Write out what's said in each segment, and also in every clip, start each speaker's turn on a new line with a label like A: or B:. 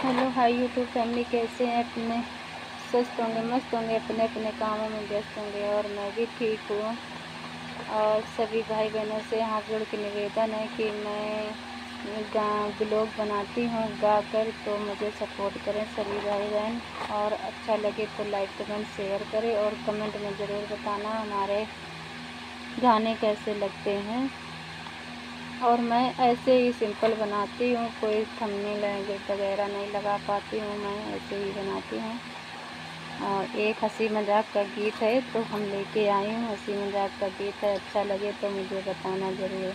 A: Hello hi YouTube family, कैसे हैं? अपने स्वस्थ होंगे, मस्त होंगे, अपने अपने कामों में व्यस्त होंगे और मैं भी ठीक हूँ। और सभी भाई बहनों से हाथ जोड़ के निवेदन है कि मैं ब्लॉग बनाती हूँ गाकर, तो मुझे सपोर्ट करें सभी भाई बहन। और अच्छा लगे तो लाइक कमेंट शेयर करें और कमेंट में ज़रूर बताना हमारे गाने कैसे लगते हैं। और मैं ऐसे ही सिंपल बनाती हूँ, कोई थंबनेल वगैरह नहीं लगा पाती हूँ, मैं ऐसे ही बनाती हूँ। और एक हंसी मजाक का गीत है तो हम लेके आई हूँ, हंसी मजाक का गीत है, अच्छा लगे तो मुझे बताना ज़रूर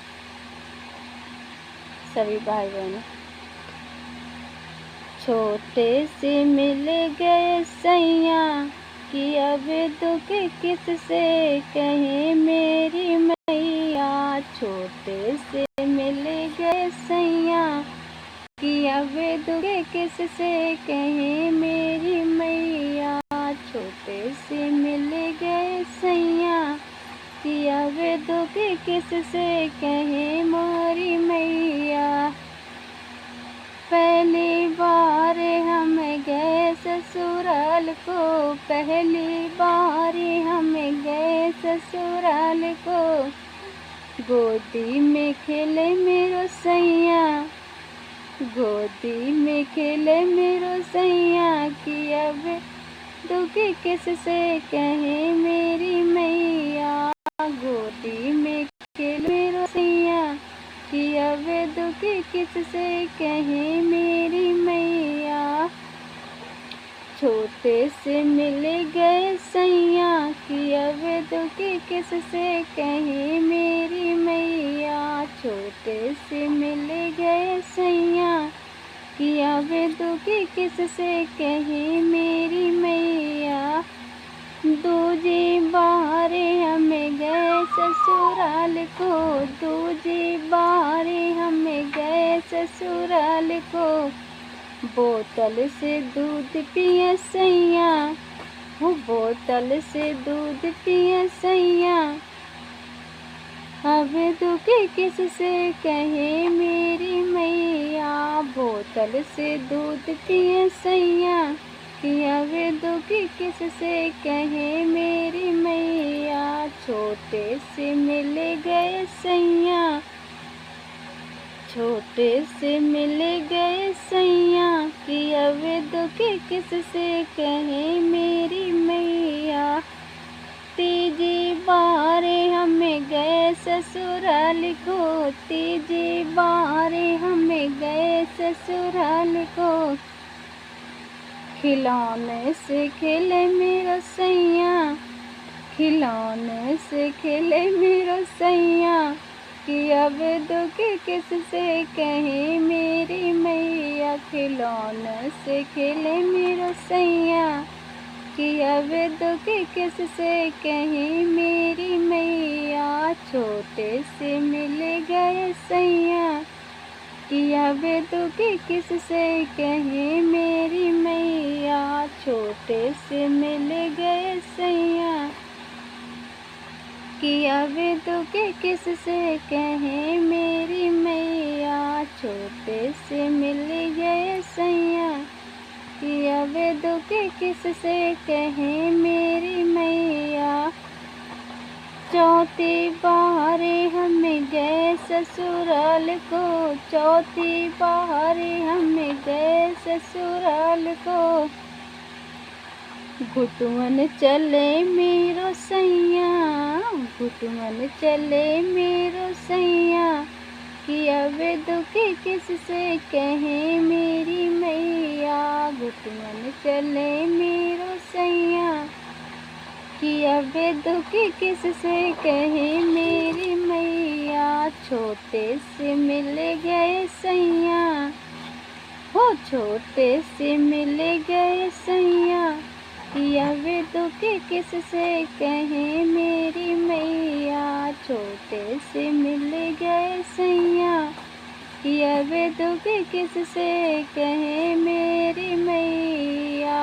A: सभी भाई बहन। छोटे से मिल गए सैया कि अब दुख किससे कहे मेरी मैया। छोटे से मिल गए सैया कि अब दुख किससे कहे मेरी मैया। छोटे से मिल गए सैया कि अब दुख किससे कहे मोरी मैया। पहली बार हम गए ससुराल को, पहली बार हम गए ससुराल को। गोदी में खेले मेरो सैया, गोदी में खेले मेरो सैया कि अब दुख किससे कहे मेरी मैया। गोदी में खेले मेरो सैया कि अब दुख किससे कहे मेरी मैया। छोटे से मिल गए सैया कि अब दुख किससे कहे मेरी मैया। छोटे से मिल गए सैया कि अब दुख किससे कहे मेरी मैया। दूजी बार हम गए ससुराल को, दूजी बार हम गए ससुराल को। बोतल से दूध पिए सैया, वो बोतल से दूध पिए सैया। अब दुख किससे कहे मेरी मैया। बोतल से दूध पिए सैया कि अब दुख किससे कहे मेरी मैया। छोटे से मिल गए सैया, छोटे से मिल गए सैया कि अब दुख किससे कहे मेरी मैया। तीजी बार हम गए ससुराल को, तीजी बार हम गए ससुराल को। खिलौने से खेले मेरो सैया, खिलौने से खेले मेरो सैया कि अब दुख किससे कहे मेरी मैया। खिलौने से खेले मेरो सैया कि अब दुख किससे कहे मेरी मैया। छोटे से मिल गए सैया कि अब दुख किससे कहे मेरी मैया। छोटे से मिल गए सैया कि अब दुख किससे कहे मेरी मैया। छोटे से मिल गए सैया कि अब दुख किससे कहे मेरी मैया। चौथी बार हम गए ससुराल को, चौथी बार हम गए ससुराल को। घुटुमन चले मेरो सैया, घुटुमन चले मेरो सैया कि अब दुख किससे कहे मेरी मैया। घुटुमन चले मेरो सैया कि अब दुख किससे कहे मेरी मैया। छोटे से मिल गए सैया, हो छोटे से मिल गए सैया कि अब दुख किससे कहे मेरी मैया। छोटे से मिल गए सैया कि अब दुख किससे कहे मेरी मैया।